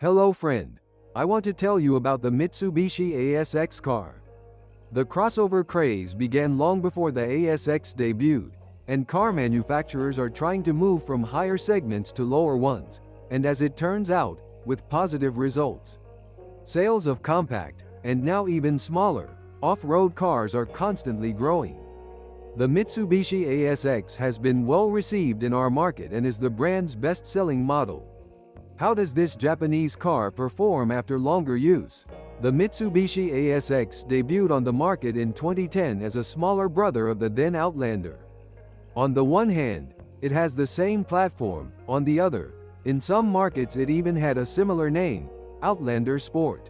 Hello friend. I want to tell you about the Mitsubishi ASX car. The crossover craze began long before the ASX debuted, and car manufacturers are trying to move from higher segments to lower ones, and as it turns out, with positive results. Sales of compact, and now even smaller, off-road cars are constantly growing. The Mitsubishi ASX has been well received in our market and is the brand's best-selling model. How does this Japanese car perform after longer use? The Mitsubishi ASX debuted on the market in 2010 as a smaller brother of the then Outlander. On the one hand, it has the same platform, on the other, in some markets it even had a similar name, Outlander Sport.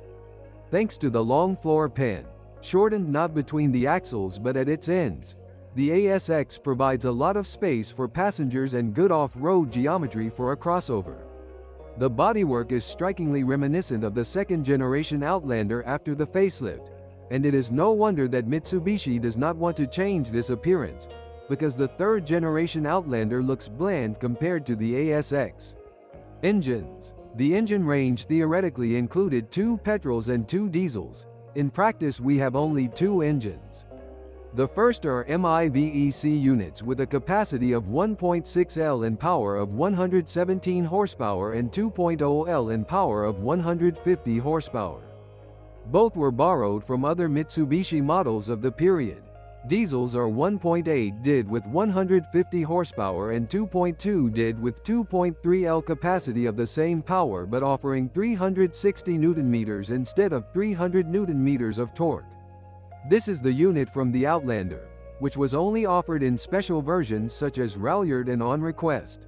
Thanks to the long floor pan, shortened not between the axles but at its ends, the ASX provides a lot of space for passengers and good off-road geometry for a crossover. The bodywork is strikingly reminiscent of the second-generation Outlander after the facelift, and it is no wonder that Mitsubishi does not want to change this appearance, because the third-generation Outlander looks bland compared to the ASX. Engines. The engine range theoretically included 2 petrols and 2 diesels. In practice we have only 2 engines. The first are MIVEC units with a capacity of 1.6 L and power of 117 horsepower and 2.0 L and power of 150 horsepower. Both were borrowed from other Mitsubishi models of the period. Diesels are 1.8 DID with 150 horsepower and 2.2 DID with 2.3 L capacity of the same power but offering 360 Nm instead of 300 Nm of torque. This is the unit from the Outlander, which was only offered in special versions such as Ralliart and on request.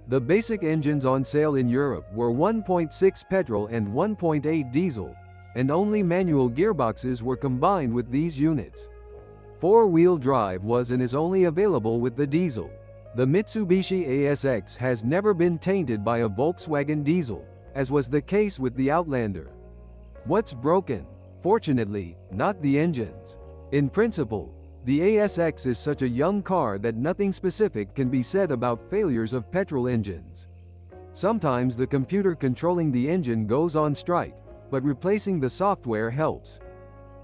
The basic engines on sale in Europe were 1.6 petrol and 1.8 diesel, and only manual gearboxes were combined with these units. 4-wheel drive was and is only available with the diesel. The Mitsubishi ASX has never been tainted by a Volkswagen diesel, as was the case with the Outlander. What's broken? Fortunately, not the engines. In principle, the ASX is such a young car that nothing specific can be said about failures of petrol engines. Sometimes the computer controlling the engine goes on strike, but replacing the software helps.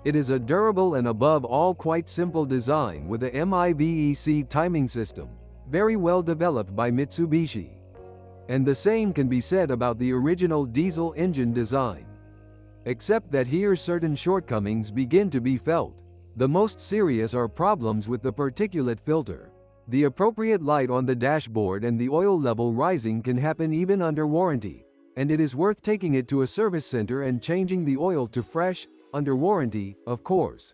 It is a durable and above all quite simple design with a MIVEC timing system, very well developed by Mitsubishi. And the same can be said about the original diesel engine design. Except that here certain shortcomings begin to be felt. The most serious are problems with the particulate filter. The appropriate light on the dashboard and the oil level rising can happen even under warranty, and it is worth taking it to a service center and changing the oil to fresh, under warranty, of course.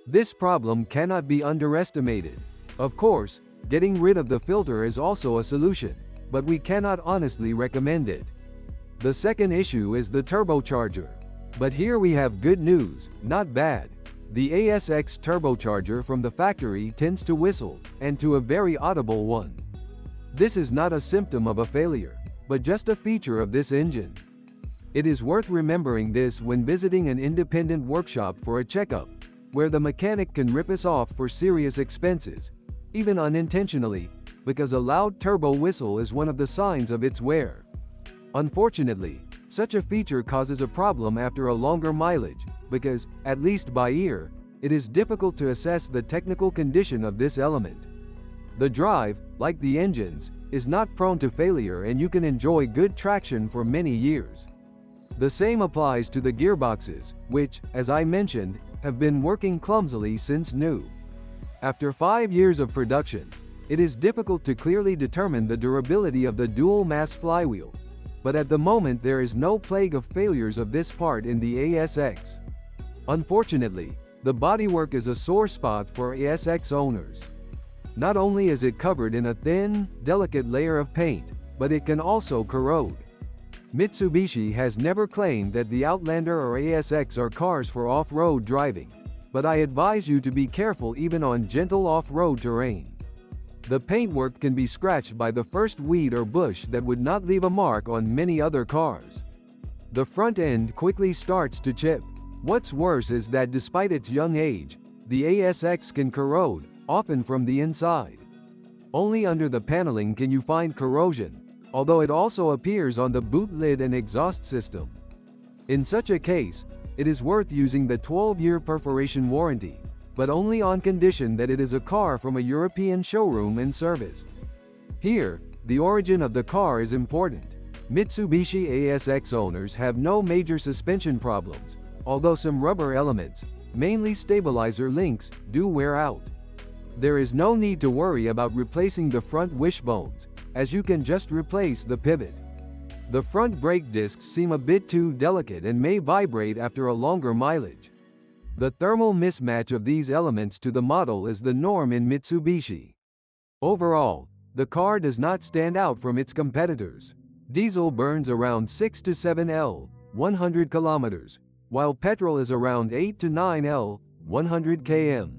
This problem cannot be underestimated. Of course, getting rid of the filter is also a solution, but we cannot honestly recommend it. The second issue is the turbocharger. But here we have good news, not bad. The ASX turbocharger from the factory tends to whistle, and to a very audible one. This is not a symptom of a failure, but just a feature of this engine. It is worth remembering this when visiting an independent workshop for a checkup, where the mechanic can rip us off for serious expenses, even unintentionally, because a loud turbo whistle is one of the signs of its wear. Unfortunately, such a feature causes a problem after a longer mileage, because, at least by ear, it is difficult to assess the technical condition of this element. The drive, like the engines, is not prone to failure and you can enjoy good traction for many years. The same applies to the gearboxes, which, as I mentioned, have been working clumsily since new. After 5 years of production, it is difficult to clearly determine the durability of the dual-mass flywheel. But at the moment there is no plague of failures of this part in the ASX. Unfortunately, the bodywork is a sore spot for ASX owners. Not only is it covered in a thin, delicate layer of paint, but it can also corrode. Mitsubishi has never claimed that the Outlander or ASX are cars for off-road driving, but I advise you to be careful even on gentle off-road terrain. The paintwork can be scratched by the first weed or bush that would not leave a mark on many other cars. The front end quickly starts to chip. What's worse is that despite its young age, the ASX can corrode, often from the inside. Only under the paneling can you find corrosion, although it also appears on the boot lid and exhaust system. In such a case, it is worth using the 12-year perforation warranty, but only on condition that it is a car from a European showroom and serviced. Here, the origin of the car is important. Mitsubishi ASX owners have no major suspension problems, although some rubber elements, mainly stabilizer links, do wear out. There is no need to worry about replacing the front wishbones, as you can just replace the pivot. The front brake discs seem a bit too delicate and may vibrate after a longer mileage. The thermal mismatch of these elements to the model is the norm in Mitsubishi. Overall, the car does not stand out from its competitors. Diesel burns around 6 to 7 L, 100 kilometers, while petrol is around 8 to 9 L, 100 km.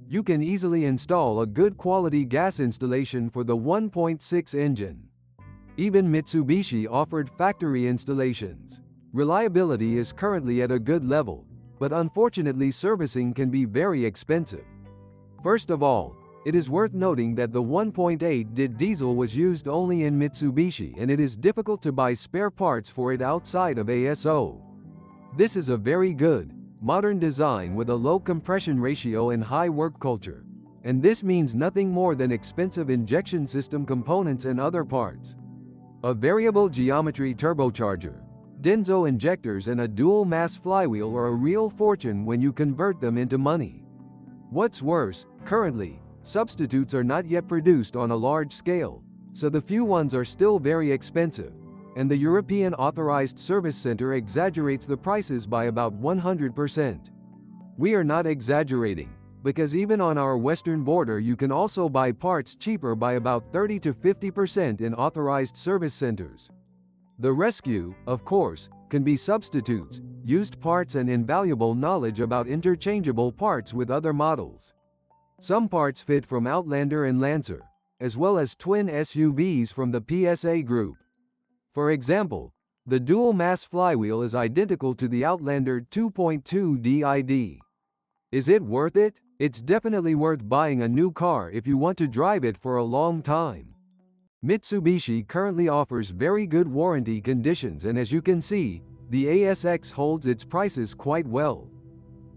You can easily install a good quality gas installation for the 1.6 engine. Even Mitsubishi offered factory installations. Reliability is currently at a good level, but unfortunately servicing can be very expensive. First of all, it is worth noting that the 1.8-liter diesel was used only in Mitsubishi and it is difficult to buy spare parts for it outside of ASO. This is a very good, modern design with a low compression ratio and high work culture, and this means nothing more than expensive injection system components and other parts. A variable geometry turbocharger, Denso injectors and a dual-mass flywheel are a real fortune when you convert them into money. What's worse, currently, substitutes are not yet produced on a large scale, so the few ones are still very expensive, and the European Authorized Service Center exaggerates the prices by about 100%. We are not exaggerating, because even on our western border you can also buy parts cheaper by about 30 to 50% in authorized service centers. The rescue, of course, can be substitutes, used parts and invaluable knowledge about interchangeable parts with other models. Some parts fit from Outlander and Lancer, as well as twin SUVs from the PSA group. For example, the dual-mass flywheel is identical to the Outlander 2.2 DID. Is it worth it? It's definitely worth buying a new car if you want to drive it for a long time. Mitsubishi currently offers very good warranty conditions, and as you can see, the ASX holds its prices quite well.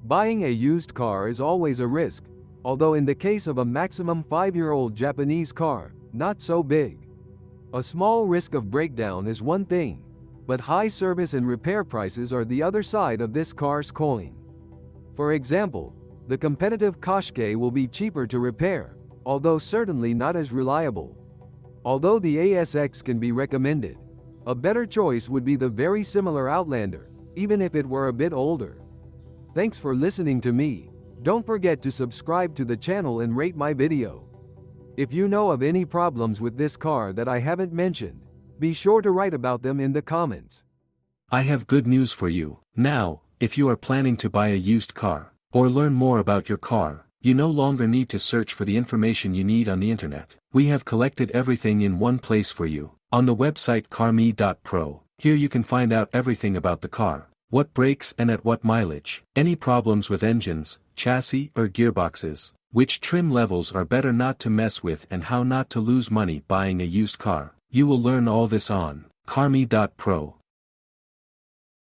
Buying a used car is always a risk, although in the case of a maximum 5-year-old Japanese car, not so big. A small risk of breakdown is one thing, but high service and repair prices are the other side of this car's coin. For example, the competitive Qashqai will be cheaper to repair, although certainly not as reliable. Although the ASX can be recommended, a better choice would be the very similar Outlander, even if it were a bit older. Thanks for listening to me. Don't forget to subscribe to the channel and rate my video. If you know of any problems with this car that I haven't mentioned, be sure to write about them in the comments. I have good news for you. Now, if you are planning to buy a used car, or learn more about your car, you no longer need to search for the information you need on the internet. We have collected everything in one place for you, on the website carme.pro. Here you can find out everything about the car, what breaks and at what mileage, any problems with engines, chassis or gearboxes, which trim levels are better not to mess with, and how not to lose money buying a used car. You will learn all this on carme.pro.